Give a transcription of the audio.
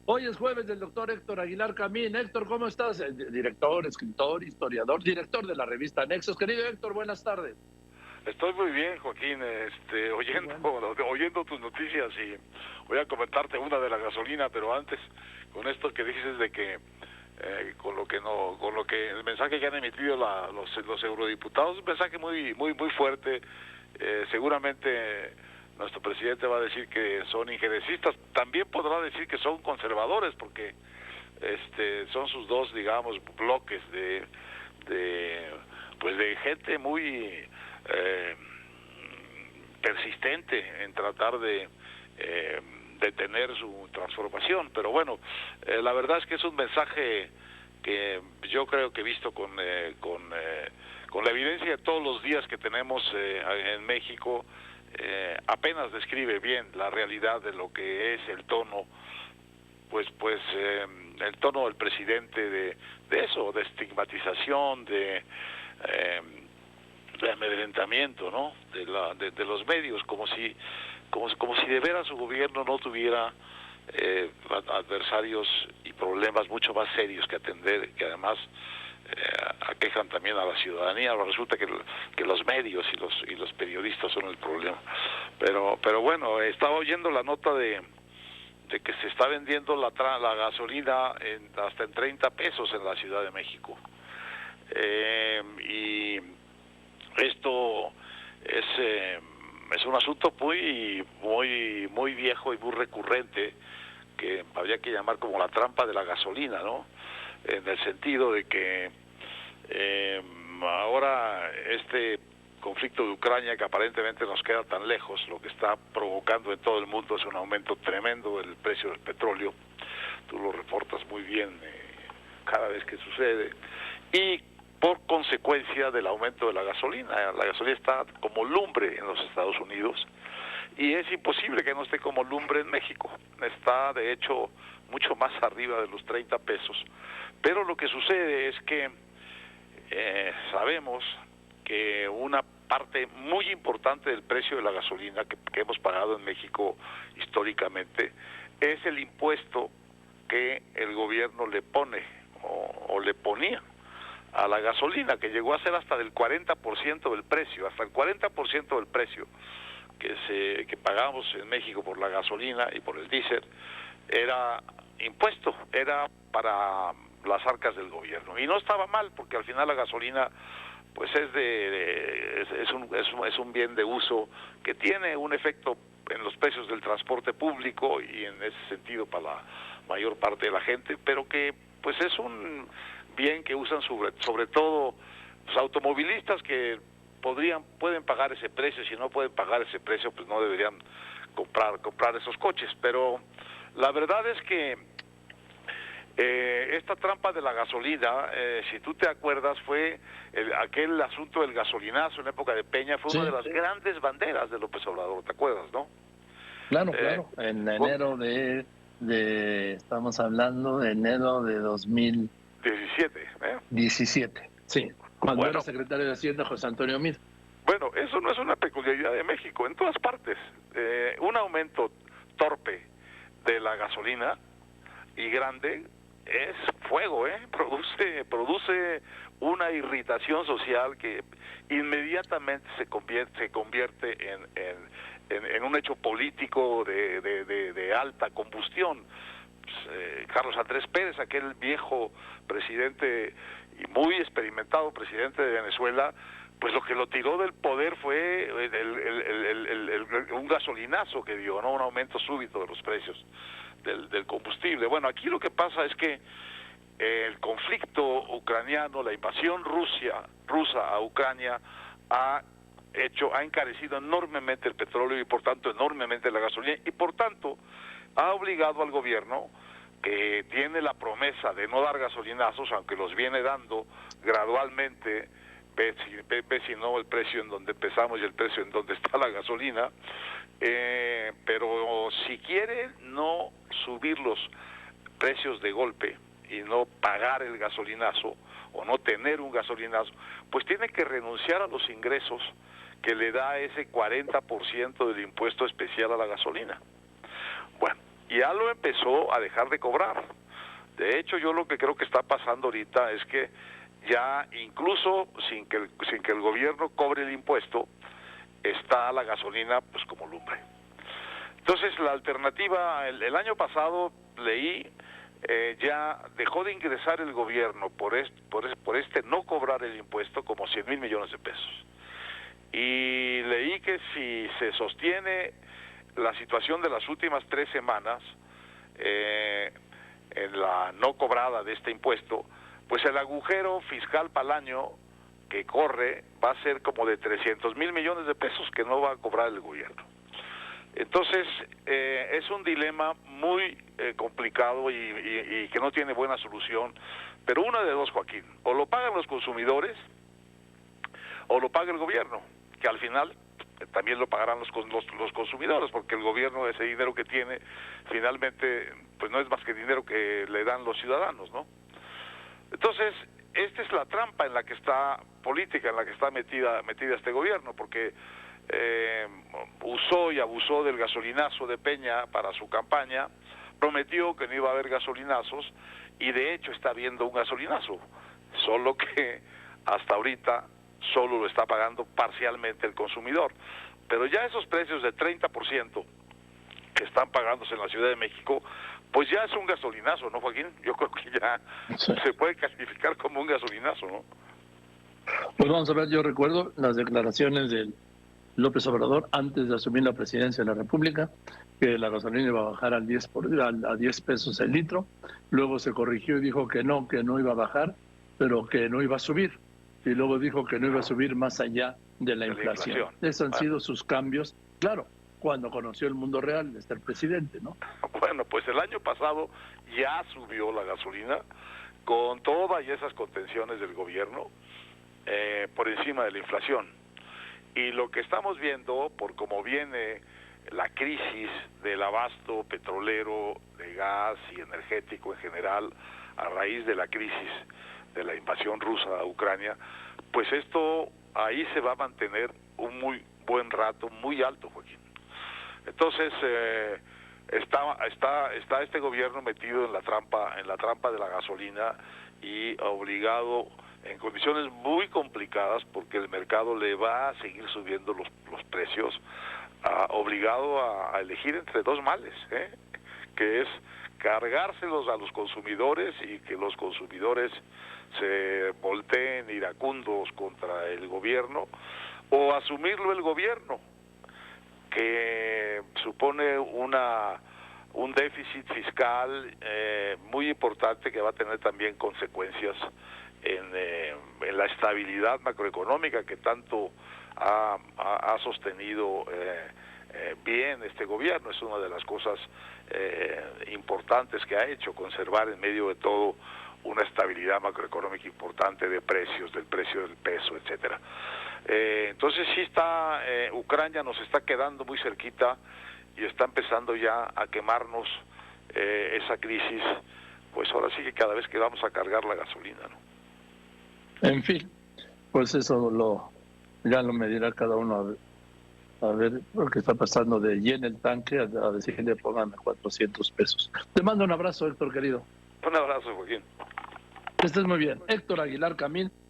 Hoy es jueves del doctor Héctor Aguilar Camín. Héctor, ¿cómo estás? Director, escritor, historiador, director de la revista Nexos. Querido Héctor, buenas tardes. Estoy muy bien, Joaquín, oyendo tus noticias, y voy a comentarte una de la gasolina, pero antes, con esto que dices de que con lo que el mensaje que han emitido los eurodiputados, un mensaje muy fuerte. Seguramente nuestro presidente va a decir que son injerencistas, también podrá decir que son conservadores, porque son sus dos, digamos, bloques de gente muy persistente en tratar de detener su transformación. Pero bueno, la verdad es que es un mensaje que yo creo que he visto con la evidencia de todos los días que tenemos en México, apenas describe bien la realidad de lo que es el tono, el tono del presidente de eso, de estigmatización, de amedrentamiento, ¿no? De los medios, como si de veras su gobierno no tuviera adversarios y problemas mucho más serios que atender, que además aquejan también a la ciudadanía. Resulta que los medios y los periodistas son el problema. Pero bueno, estaba oyendo la nota de que se está vendiendo la gasolina hasta en 30 pesos en la Ciudad de México. Y esto es un asunto muy viejo y muy recurrente, que habría que llamar como la trampa de la gasolina, ¿no? En el sentido de que ahora este conflicto de Ucrania, que aparentemente nos queda tan lejos, lo que está provocando en todo el mundo es un aumento tremendo del precio del petróleo. Tú lo reportas muy bien cada vez que sucede, y por consecuencia del aumento de la gasolina. La gasolina está como lumbre en los Estados Unidos, y es imposible que no esté como lumbre en México. Está, de hecho, mucho más arriba de los 30 pesos. Pero lo que sucede es que sabemos que una parte muy importante del precio de la gasolina que hemos pagado en México históricamente es el impuesto que el gobierno le pone o le ponía a la gasolina, que llegó a ser hasta del 40% del precio, hasta el 40% del precio que pagamos en México por la gasolina y por el diésel era impuesto, era para las arcas del gobierno. Y no estaba mal, porque al final la gasolina pues es un bien de uso que tiene un efecto en los precios del transporte público, y en ese sentido para la mayor parte de la gente, pero que pues es un bien que usan sobre todo los automovilistas, que pueden pagar ese precio. Si no pueden pagar ese precio, pues no deberían comprar esos coches. Pero la verdad es que esta trampa de la gasolina, si tú te acuerdas, fue aquel asunto del gasolinazo en época de Peña, fue una de las grandes banderas de López Obrador, ¿te acuerdas, no? Claro, en enero estamos hablando de enero de 2017. 17, sí, cuando era secretario de Hacienda José Antonio Meade. Bueno, eso no es una peculiaridad de México. En todas partes, un aumento torpe de la gasolina y grande es fuego, produce una irritación social que inmediatamente se convierte en un hecho político de alta combustión. Carlos Andrés Pérez, aquel viejo presidente y muy experimentado presidente de Venezuela, pues lo que lo tiró del poder fue un gasolinazo que dio, ¿no? Un aumento súbito de los precios del combustible. Bueno, aquí lo que pasa es que el conflicto ucraniano, la invasión rusa a Ucrania ha encarecido enormemente el petróleo, y por tanto enormemente la gasolina, y por tanto ha obligado al gobierno, que tiene la promesa de no dar gasolinazos, aunque los viene dando gradualmente, ve si no el precio en donde empezamos y el precio en donde está la gasolina, pero si quiere no subir los precios de golpe y no pagar el gasolinazo, o no tener un gasolinazo, pues tiene que renunciar a los ingresos que le da ese 40% del impuesto especial a la gasolina. Bueno, y ya lo empezó a dejar de cobrar. De hecho, yo lo que creo que está pasando ahorita es que ya incluso sin que el gobierno cobre el impuesto, está la gasolina pues como lumbre. Entonces la alternativa, el año pasado leí, ya dejó de ingresar el gobierno por este no cobrar el impuesto como 100,000 millones de pesos. Y leí que si se sostiene la situación de las últimas 3 semanas, en la no cobrada de este impuesto, pues el agujero fiscal para el año que corre va a ser como de 300,000 millones de pesos que no va a cobrar el gobierno. Entonces, es un dilema muy complicado y que no tiene buena solución, pero una de dos, Joaquín: o lo pagan los consumidores o lo paga el gobierno, que al final también lo pagarán los consumidores, porque el gobierno, ese dinero que tiene, finalmente pues no es más que dinero que le dan los ciudadanos, ¿no? Entonces, esta es la trampa en la que está política, en la que está metida este gobierno, porque usó y abusó del gasolinazo de Peña para su campaña, prometió que no iba a haber gasolinazos, y de hecho está habiendo un gasolinazo, solo que hasta ahorita solo lo está pagando parcialmente el consumidor. Pero ya esos precios de 30% que están pagándose en la Ciudad de México, pues ya es un gasolinazo, ¿no, Joaquín? Yo creo que ya Sí. se puede calificar como un gasolinazo, ¿no? Pues vamos a ver, yo recuerdo las declaraciones de López Obrador antes de asumir la presidencia de la República, que la gasolina iba a bajar a 10 pesos el litro. Luego se corrigió y dijo que no iba a bajar, pero que no iba a subir. Y luego dijo que no iba a subir más allá de la inflación. Esos han sido sus cambios, claro, cuando conoció el mundo real de ser presidente, ¿no? Bueno, pues el año pasado ya subió la gasolina con todas esas contenciones del gobierno por encima de la inflación. Y lo que estamos viendo, por cómo viene la crisis del abasto petrolero, de gas y energético en general, a raíz de la crisis de la invasión rusa a Ucrania, pues esto ahí se va a mantener un muy buen rato, muy alto, Joaquín. Entonces está este gobierno metido en la trampa de la gasolina y obligado, en condiciones muy complicadas, porque el mercado le va a seguir subiendo los precios, obligado a elegir entre dos males, que es cargárselos a los consumidores y que los consumidores se volteen iracundos contra el gobierno, o asumirlo el gobierno, que supone un déficit fiscal muy importante, que va a tener también consecuencias en la estabilidad macroeconómica que tanto ha sostenido bien este gobierno. Es una de las cosas importantes que ha hecho, conservar en medio de todo una estabilidad macroeconómica importante de precios, del precio del peso, etcétera. Entonces sí está, Ucrania nos está quedando muy cerquita y está empezando ya a quemarnos esa crisis, pues ahora sí que cada vez que vamos a cargar la gasolina, ¿no? En fin, pues eso ya lo medirá cada uno a ver lo que está pasando de llena el tanque a decirle póngame 400 pesos. Te mando un abrazo, Héctor, querido. Un abrazo, Joaquín. Que estés muy bien. Héctor Aguilar Camín.